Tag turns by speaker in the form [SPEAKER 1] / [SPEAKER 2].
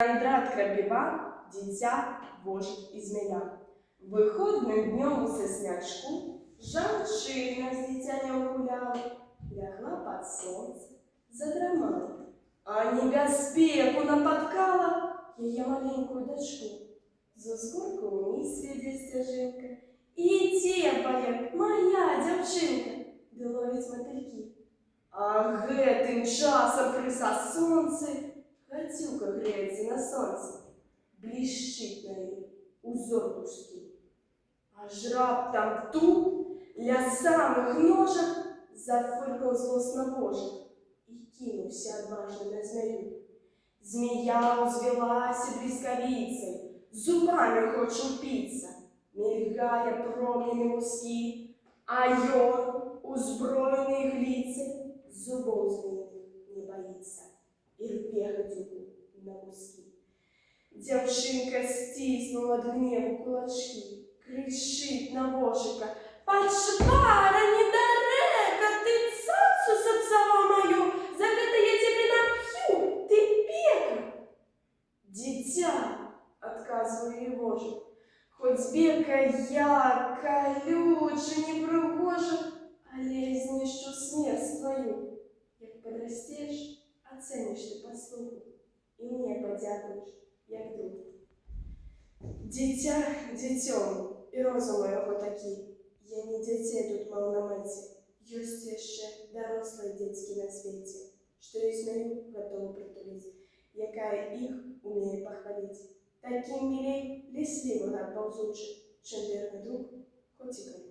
[SPEAKER 1] Кондрат Крабіва, дитя, вождь і змея. Виходним днем у соснячку жавчина з дитя не огуляла, лягла под солнце, задрамала, а небяспеку напоткала ее маленькую дочку. За взгорку вниз веде стежинка, и тепає моя дівчинка, де ловить мотильки. А гэтым часом крыса сонце, Гатюка греется на солнце, блещит на ней узор мужский. Аж раптом тут, для самых ножек, зафыркал злостно вожик и кинулся отважно на змею. Змея узвелась блесковицей, зубами хочет упиться, мелькая промнями узки, а ён, узброенный глицей, зубов змеиных не боится и рве гадюку на куски. Дівчинка стиснула от гневу кулачки, кричить на вожика: «Пошпара недорека, ты цацу сапсова мою, за это я тебе напью, ты бека!» «Дитя!» — отказываю ей вожик, «хоть бека я, колюче, непригожа, але знищу смерть твою, як подрастешь, оценишь ты послугу, и мне подякуешь, як друг». Дитя дитем, і розум його такий, я не дітей тут мав на меті, есть ще дорослые детки на свете, что и змею готовы притулить, якая их умеет похвалить. Таким милей лесливого ползучий, чем верный друг, хоть и